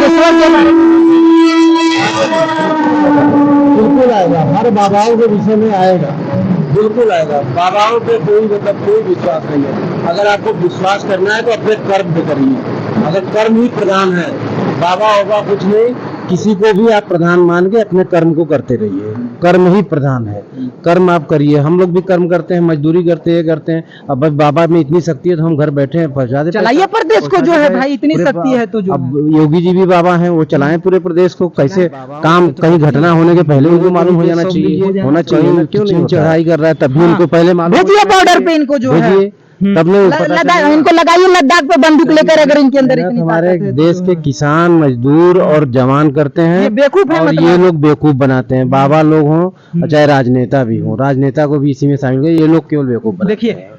बागेश्वर के बारे में? बिल्कुल आएगा, हर बाबाओं के विषय में आएगा, बिल्कुल आएगा। बाबाओं पे कोई विश्वास नहीं है। अगर आपको विश्वास करना है तो अपने कर्म पे करिए। अगर कर्म ही प्रधान है, बाबा होगा कुछ नहीं, किसी को भी आप प्रधान मान के अपने कर्म को करते रहिए। कर्म ही प्रधान है, कर्म आप करिए। हम लोग भी कर्म करते हैं, मजदूरी करते हैं। अब बस बाबा में इतनी शक्ति है तो हम घर बैठे हैं, पहुंचा दे। चलाइए प्रदेश को जो है भाई, इतनी शक्ति है तो जो अब योगी जी भी बाबा हैं, वो चलाएं पूरे प्रदेश को। कैसे काम, कहीं घटना होने के पहले उनको मालूम हो जाना चाहिए, होना चाहिए। क्यों नहीं चढ़ाई कर रहा है तब भी उनको पहले मालूम। भेजिए बॉर्डर पे इनको जो है, तब नहीं इनको लगाइए लद्दाख पे बंदूक लेकर, अगर इनके अंदर इतनी हमारे ताकत है तो। देश के किसान, मजदूर और जवान करते हैं, ये बेवकूफ है, और मतलब ये लोग बेवकूफ बनाते हैं। बाबा लोग हों चाहे राजनेता भी हों, राजनेता को भी इसी में शामिल कर, ये लोग केवल बेवकूफ बनाते देखिए हैं।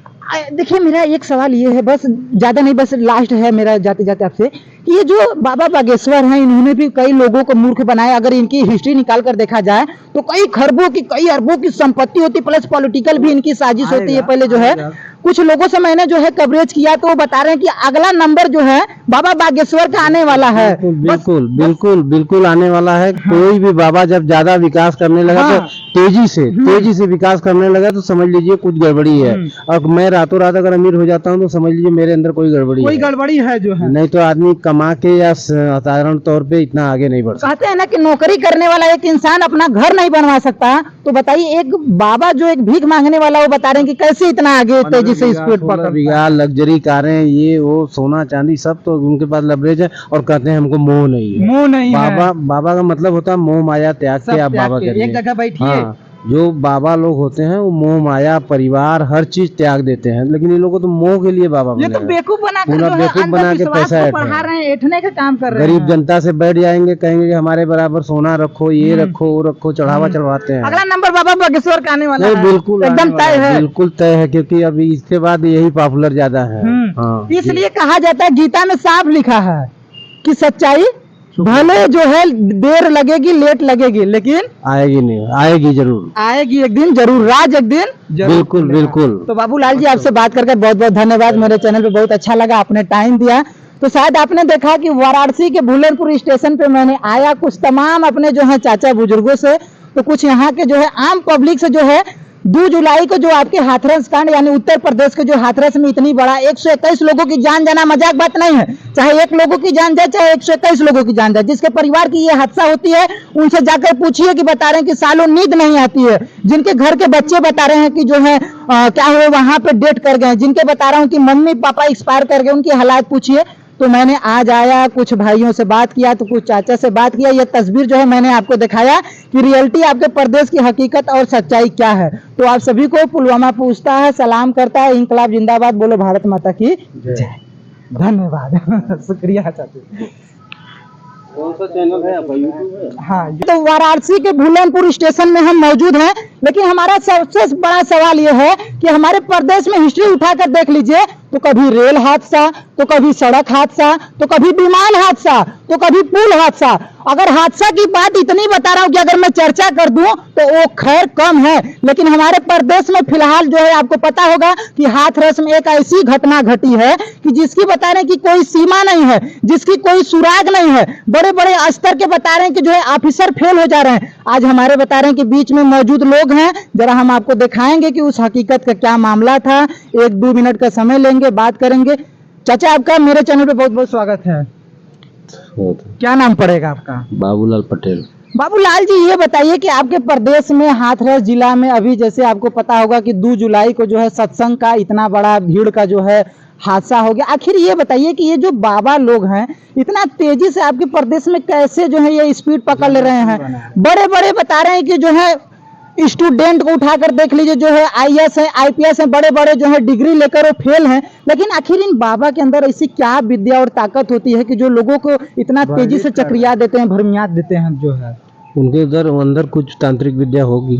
देखिए, मेरा एक सवाल ये है, बस ज्यादा नहीं, बस लास्ट है मेरा जाते जाते आपसे, कि ये जो बाबा बागेश्वर हैं, इन्होंने भी कई लोगों को मूर्ख बनाया। अगर इनकी हिस्ट्री निकाल कर देखा जाए तो कई खरबों की, कई अरबों की संपत्ति होती, प्लस पॉलिटिकल भी इनकी साजिश होती है। पहले जो है कुछ लोगों से मैंने जो है कवरेज किया तो वो बता रहे हैं कि अगला नंबर जो है बाबा बागेश्वर का आने वाला है। बिल्कुल आने वाला है। कोई भी बाबा जब ज्यादा विकास करने लगा तो तेजी से विकास करने लगा तो समझ लीजिए कुछ गड़बड़ी है। और मैं रातों रात अगर अमीर हो जाता हूँ तो समझ लीजिए मेरे अंदर कोई गड़बड़ी है जो है। नहीं तो आदमी कमा के या साधारण तौर पे इतना आगे नहीं बढ़ सकता। कहते हैं ना कि नौकरी करने वाला एक इंसान अपना घर नहीं बनवा सकता, तो बताइए एक बाबा जो एक भीख मांगने वाला, वो बता रहे हैं कि कैसे इतना आगे तेजी से स्पीड पकड़। लग्जरी कारें, ये वो सोना चांदी सब तो उनके पास लवरेज है, और कहते हैं हमको मोह नहीं है। बाबा का मतलब होता है मोह माया त्याग के आप बाबा करिए। एक जगह बैठिए। जो बाबा लोग होते हैं वो मोह माया, परिवार, हर चीज त्याग देते हैं, लेकिन ये लोग को तो मोह के लिए बाबा ये तो बेवकूफ बना के पैसा बढ़ा रहे हैं, ऐठने का काम कर रहे हैं। गरीब जनता से बैठ जाएंगे, कहेंगे कि हमारे बराबर सोना रखो, ये रखो, वो रखो, चढ़ावा चढ़वाते हैं। अगला नंबर बाबा बागेश्वर का आने वाला है, बिल्कुल एकदम तय है, बिल्कुल तय है, क्योंकि अभी इसके बाद यही पॉपुलर ज्यादा है। इसलिए कहा जाता है, गीता में साफ लिखा है कि सच्चाई भले जो है देर लगेगी, लेट लगेगी, लेकिन आएगी नहीं, आएगी जरूर, आएगी एक दिन जरूर, राज एक दिन जरूर। बिल्कुल। तो बाबूलाल जी, आपसे बात करके बहुत बहुत धन्यवाद। मेरे चैनल पे बहुत अच्छा लगा, आपने टाइम दिया। तो शायद आपने देखा कि वाराणसी के भूलनपुर स्टेशन पे मैंने आया कुछ तमाम अपने जो है चाचा बुजुर्गों से, तो कुछ यहाँ के जो है आम पब्लिक से जो है 2 जुलाई को जो आपके हाथरस कांड, यानी उत्तर प्रदेश के जो हाथरस में इतनी बड़ा 121 लोगों की जान जाना मजाक बात नहीं है। चाहे 1 लोगों की जान जाए, चाहे 121 लोगों की जान जाए, जिसके परिवार की ये हादसा होती है उनसे जाकर पूछिए कि बता रहे हैं कि सालों नींद नहीं आती है। जिनके घर के बच्चे बता रहे हैं कि जो है क्या हुआ, वहां पे डेथ कर गए। जिनके बता रहा हूँ कि मम्मी पापा एक्सपायर कर गए, उनकी हालात पूछिए। तो मैंने आज आया, कुछ भाइयों से बात किया, तो कुछ चाचा से बात किया। ये तस्वीर जो है मैंने आपको दिखाया कि रियलिटी आपके प्रदेश की हकीकत और सच्चाई क्या है। तो आप सभी को पुलवामा पूछता है, सलाम करता है, इंकलाब जिंदाबाद, बोलो भारत माता की जय। धन्यवाद। शुक्रिया चाचा। कौन सा चैनल है आपका? यूट्यूब है? हाँ, तो वाराणसी के भूलनपुर स्टेशन में हम मौजूद हैं, लेकिन हमारा सबसे बड़ा सवाल यह है कि हमारे प्रदेश में हिस्ट्री उठाकर देख लीजिए, तो कभी रेल हादसा, तो कभी सड़क हादसा, तो कभी विमान हादसा, तो कभी पुल हादसा। अगर हादसा की बात इतनी बता रहा हूँ कि अगर मैं चर्चा कर दूं तो वो खैर कम है, लेकिन हमारे प्रदेश में फिलहाल जो है आपको पता होगा कि हाथरस में एक ऐसी घटना घटी है कि जिसकी बता रहे हैं कि कोई सीमा नहीं है, जिसकी कोई सुराग नहीं है। बड़े बड़े स्तर के बता रहे हैं कि जो है ऑफिसर फेल हो जा रहे हैं। आज हमारे बता रहे हैं कि बीच में मौजूद लोग हैं, जरा हम आपको दिखाएंगे कि उस हकीकत का क्या मामला था। 1-2 मिनट का समय लेंगे, बात करेंगे। चाचा, आपका मेरे चैनल पे बहुत बहुत स्वागत है। क्या नाम पड़ेगा आपका? बाबूलाल पटेल। बाबूलाल जी, ये बताइए कि आपके प्रदेश में हाथरस जिला में अभी जैसे आपको पता होगा कि 2 जुलाई को जो है सत्संग का इतना बड़ा भीड़ का जो है हादसा हो गया। आखिर ये बताइए कि ये जो बाबा लोग हैं इतना तेजी से आपके प्रदेश में कैसे जो है ये स्पीड पकड़ ले रहे हैं? बड़े बड़े बता रहे हैं कि जो है स्टूडेंट को उठाकर देख लीजिए, जो है IAS है, IPS है, बड़े बड़े जो है डिग्री लेकर वो फेल हैं। लेकिन आखिर इन बाबा के अंदर ऐसी क्या विद्या और ताकत होती है कि जो लोगों को इतना तेजी से चक्रिया देते हैं, भरमियात देते हैं? जो है उनके अंदर कुछ तांत्रिक विद्या होगी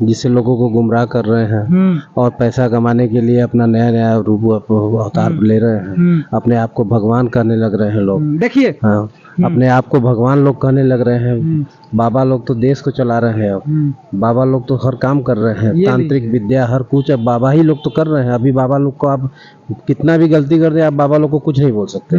जिससे लोगों को गुमराह कर रहे हैं, और पैसा कमाने के लिए अपना नया नया रूप अवतार ले रहे हैं। अपने आप को भगवान कहने लग रहे हैं लोग। देखिए, हाँ, अपने आप को भगवान लोग कहने लग रहे हैं। बाबा लोग तो देश को चला रहे हैं, अब बाबा लोग तो हर काम कर रहे हैं। तांत्रिक विद्या हर कुछ अब बाबा ही लोग तो कर रहे हैं। अभी बाबा लोग को आप कितना भी गलती कर दे, आप बाबा लोग को कुछ नहीं बोल सकते।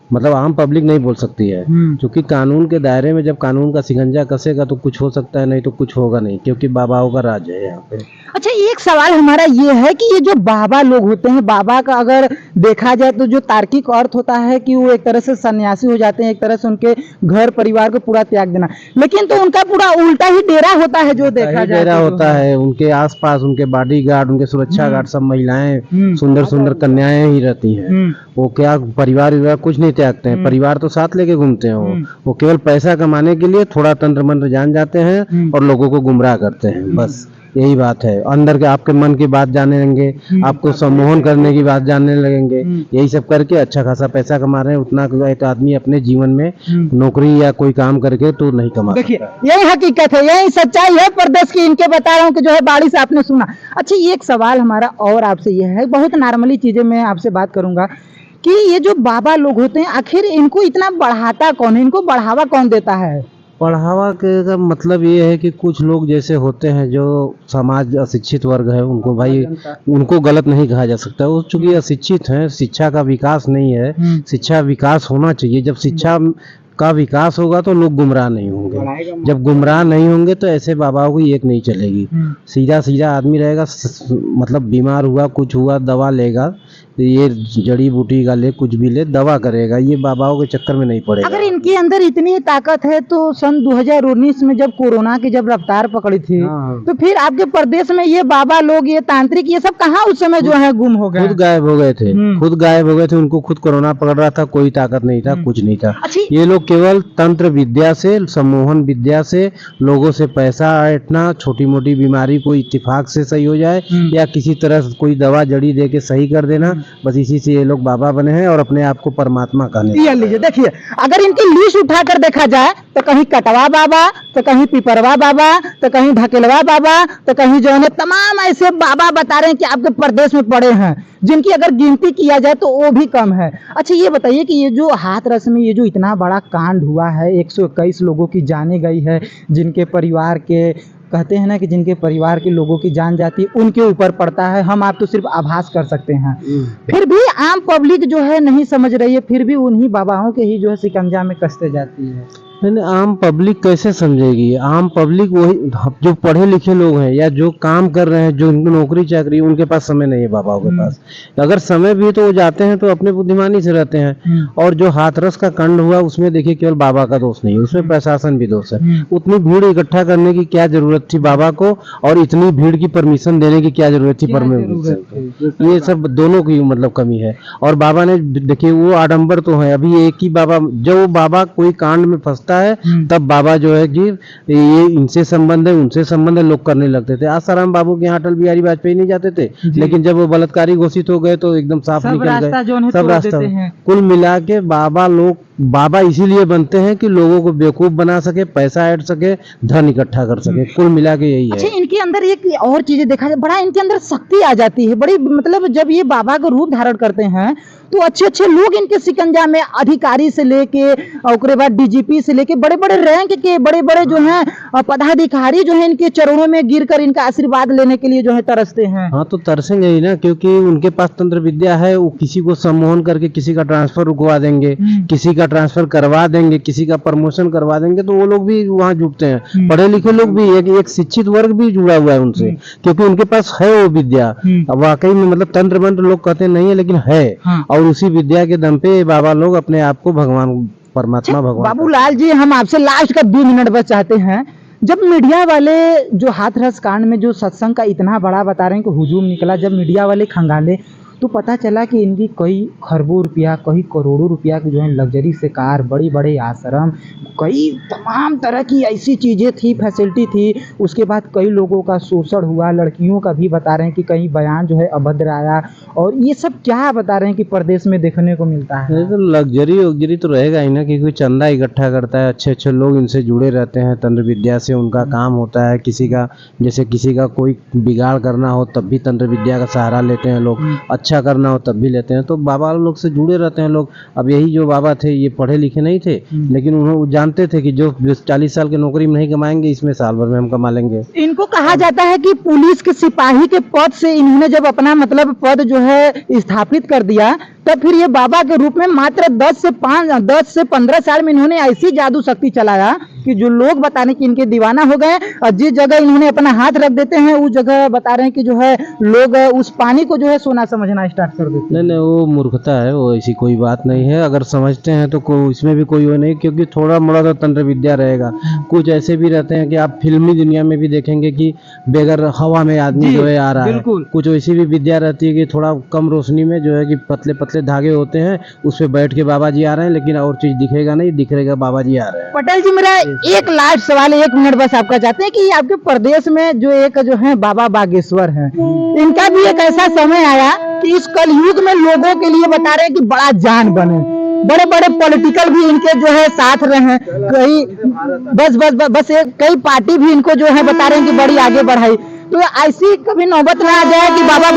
मतलब आम पब्लिक नहीं बोल सकती है, क्योंकि कानून के दायरे में जब कानून का शिकंजा कसेगा तो कुछ हो सकता है, नहीं तो कुछ होगा नहीं, क्योंकि बाबाओं का राज है यहाँ पे। अच्छा, एक सवाल हमारा ये है कि ये जो बाबा लोग होते हैं, बाबा का अगर देखा जाए तो जो तार्किक अर्थ होता है कि वो एक तरह से सन्यासी हो जाते हैं, एक तरह से उनके घर परिवार को पूरा त्याग देना, लेकिन तो उनका पूरा उल्टा ही डेरा होता है जो देखा जाए डेरा तो होता है। उनके आसपास उनके बॉडीगार्ड, उनके सुरक्षा गार्ड सब महिलाएं, सुंदर सुंदर कन्याएं ही रहती हैं। वो क्या परिवार कुछ नहीं त्यागते हैं, परिवार तो साथ लेके घूमते हैं। वो केवल पैसा कमाने के लिए थोड़ा तंत्र मंत्र जान जाते हैं और लोगों को गुमराह करते हैं, बस यही बात है। अंदर के आपके मन की बात जानने लगेंगे, आपको सम्मोहन करने की बात जानने लगेंगे, यही सब करके अच्छा खासा पैसा कमा रहे हैं। उतना एक आदमी अपने जीवन में नौकरी या कोई काम करके तो नहीं कमा सकता। देखिए, यही हकीकत है, यही सच्चाई है परदेश की। इनके बता रहा हूँ कि जो है बाड़ी से आपने सुना। अच्छा, ये एक सवाल हमारा और आपसे यह है, बहुत नॉर्मली चीजें मैं आपसे बात करूंगा कि ये जो बाबा लोग होते हैं, आखिर इनको इतना बढ़ाता कौन है, इनको बढ़ावा कौन देता है? बढ़ावा का मतलब ये है कि कुछ लोग जैसे होते हैं जो समाज अशिक्षित वर्ग है, उनको भाई उनको गलत नहीं कहा जा सकता। वो चूंकि अशिक्षित हैं, शिक्षा का विकास नहीं है, शिक्षा विकास होना चाहिए। जब शिक्षा का विकास होगा तो लोग गुमराह नहीं होंगे। जब गुमराह नहीं होंगे तो ऐसे बाबाओं की एक नहीं चलेगी। सीधा सीधा आदमी रहेगा, मतलब बीमार हुआ, कुछ हुआ, दवा लेगा, ये जड़ी बूटी का ले, कुछ भी ले, दवा करेगा, ये बाबाओं के चक्कर में नहीं पड़ेगा। अगर इनके अंदर इतनी ताकत है तो सन 2019 में जब कोरोना की जब रफ्तार पकड़ी थी, तो फिर आपके प्रदेश में ये बाबा लोग, ये तांत्रिक, ये सब कहाँ उस समय जो है गुम हो गए? खुद गायब हो गए थे, खुद गायब हो गए थे। उनको खुद कोरोना पकड़ रहा था, कोई ताकत नहीं था, कुछ नहीं था। ये लोग केवल तंत्र विद्या से, सम्मोहन विद्या से, लोगों से पैसा ऐंठना, छोटी मोटी बीमारी को इत्तेफाक से सही हो जाए या किसी तरह कोई दवा जड़ी दे के सही कर देना, बस इसी से ये लोग बाबा बने हैं और अपने आप को परमात्मा कहने। ये लीजिए, देखिए, अगर इनकी लीस्ट उठाकर देखा जाए तो कहीं कटवा बाबा, तो कहीं पिपरवा बाबा, तो कहीं ढकेलवा बाबा, तो कहीं जो है तमाम ऐसे बाबा बता रहे हैं कि आपके प्रदेश में पड़े हैं, जिनकी अगर गिनती किया जाए तो वो भी कम है। अच्छा, ये बताइए कि ये जो हाथरस में ये जो इतना बड़ा कांड हुआ है, 121 लोगों की जाने गई है, जिनके परिवार के, कहते हैं ना कि जिनके परिवार के लोगों की जान जाती है उनके ऊपर पड़ता है, हम आप तो सिर्फ आभास कर सकते हैं, फिर भी आम पब्लिक जो है नहीं समझ रही है, फिर भी उन्हीं बाबाओं के ही जो है शिकंजा में कसते जाती है। आम पब्लिक कैसे समझेगी? आम पब्लिक वही जो पढ़े लिखे लोग हैं या जो काम कर रहे हैं, जो इनको नौकरी चाकरी, उनके पास समय नहीं है बाबाओं के पास। अगर समय भी तो वो जाते हैं तो अपने बुद्धिमानी से रहते हैं। और जो हाथरस का कांड हुआ उसमें देखिए केवल बाबा का दोष नहीं, उसमें प्रशासन भी दोष है। उतनी भीड़ इकट्ठा करने की क्या जरूरत थी बाबा को, और इतनी भीड़ की परमिशन देने की क्या जरूरत थी परमिशन? ये सब दोनों की मतलब कमी है। और बाबा ने देखिए वो आडंबर तो है, अभी एक ही बाबा, जो बाबा कोई कांड में फंसता है तब बाबा जो है कि ये इनसे संबंध है, उनसे संबंध है, लोग करने लगते थे। आसाराम बाबू के यहाँ अटल बिहारी वाजपेयी नहीं जाते थे, लेकिन जब वो बलात्कारी घोषित हो गए तो एकदम साफ निकल गए सब रास्ता। कुल मिला के बाबा इसीलिए बनते हैं कि लोगों को बेवकूफ बना सके, पैसा ऐड सके, धन इकट्ठा कर सके, कुल मिला के यही है। अच्छा, इनके अंदर एक और चीजें देखा जाए, बड़ा इनके अंदर शक्ति आ जाती है बड़ी, मतलब जब ये बाबा का रूप धारण करते हैं तो अच्छे अच्छे लोग इनके शिकंजा में, अधिकारी से लेके और बाद डीजीपी से लेके बड़े बड़े रैंक के बड़े बड़े जो हैं पदाधिकारी जो हैं इनके चरणों में गिरकर इनका आशीर्वाद लेने के लिए जो है तरसते हैं। हाँ, तो तरसेंगे ही ना, क्योंकि उनके पास तंत्र विद्या है। वो किसी को सम्मोहन करके किसी का ट्रांसफर रुकवा देंगे, किसी का ट्रांसफर करवा देंगे, किसी का प्रमोशन करवा देंगे, तो वो लोग भी वहाँ जुटते हैं। पढ़े लिखे लोग भी, एक शिक्षित वर्ग भी जुड़ा हुआ है उनसे, क्योंकि उनके पास है वो विद्या। वाकई में मतलब तंत्र मंत्र लोग कहते नहीं है, लेकिन है। और उसी विद्या के दम पे बाबा लोग अपने आप को भगवान, परमात्मा, भगवान। बाबूलाल जी, हम आपसे लास्ट का 2 मिनट बस चाहते हैं। जब मीडिया वाले जो हाथरस कांड में जो सत्संग का इतना बड़ा बता रहे हैं कि हुजूम निकला, जब मीडिया वाले खंगाले तो पता चला कि इनकी कई खरबों रुपया, कई करोड़ों रुपया की जो है लग्जरी से कार, बड़ी बड़े आश्रम, कई तमाम तरह की ऐसी चीज़ें थी, फैसिलिटी थी। उसके बाद कई लोगों का शोषण हुआ, लड़कियों का भी बता रहे हैं कि कई बयान जो है अभद्र आया, और ये सब क्या बता रहे हैं कि प्रदेश में देखने को मिलता है। तो लग्जरी तो रहेगा ही ना, क्योंकि चंदा इकट्ठा करता है, अच्छे अच्छे लोग इनसे जुड़े रहते हैं, तंत्र विद्या से उनका काम होता है। किसी का जैसे किसी का कोई बिगाड़ करना हो तब भी तंत्र विद्या का सहारा लेते हैं लोग। अच्छा अच्छा करना हो तब भी लेते हैं। तो बाबा लोग से जुड़े रहते हैं लोग। अब यही जो बाबा थे ये पढ़े लिखे नहीं थे, लेकिन उन्होंने जानते थे कि जो 40 साल की नौकरी में नहीं कमाएंगे, इसमें साल भर में हम कमा लेंगे। इनको कहा जाता है कि पुलिस के सिपाही के पद से इन्होंने जब अपना मतलब पद जो है स्थापित कर दिया, तब फिर ये बाबा के रूप में मात्र 10 से 15 साल में इन्होंने ऐसी जादू शक्ति चलाया कि जो लोग बताने कि इनके दीवाना हो गए। और जिस जगह इन्होंने अपना हाथ रख देते हैं उस जगह बता रहे हैं कि जो है लोग उस पानी को जो है सोना समझना स्टार्ट कर देते हैं। नहीं, वो मूर्खता है, वो ऐसी कोई बात नहीं है। अगर समझते हैं तो इसमें भी कोई वो नहीं, क्योंकि थोड़ा मोड़ा तो तंत्र विद्या रहेगा। कुछ ऐसे भी रहते हैं कि आप फिल्मी दुनिया में भी देखेंगे कि बेगर हवा में आदमी जो है आ रहा है। कुछ ऐसी भी विद्या रहती है कि थोड़ा कम रोशनी में जो है कि पतले पतले धागे होते हैं, उस पे बैठ के बाबा जी आ रहे हैं, लेकिन और चीज दिखेगा नहीं, दिखेगा बाबा जी आ रहे हैं। पटेल जी, मेरा एक लास्ट सवाल 1 मिनट बस आपका चाहते हैं कि आपके प्रदेश में जो एक जो है बाबा बागेश्वर हैं, इनका भी एक ऐसा समय आया कि इस कलयुग में लोगों के लिए बता रहे हैं कि बड़ा जान बने, बड़े बड़े पॉलिटिकल भी इनके जो है साथ रहे, कई बस कई पार्टी भी इनको जो है बता रहे हैं कि बड़ी आगे बढ़ाई। तो ऐसी कभी नौबत ना आ जाए कि बाबा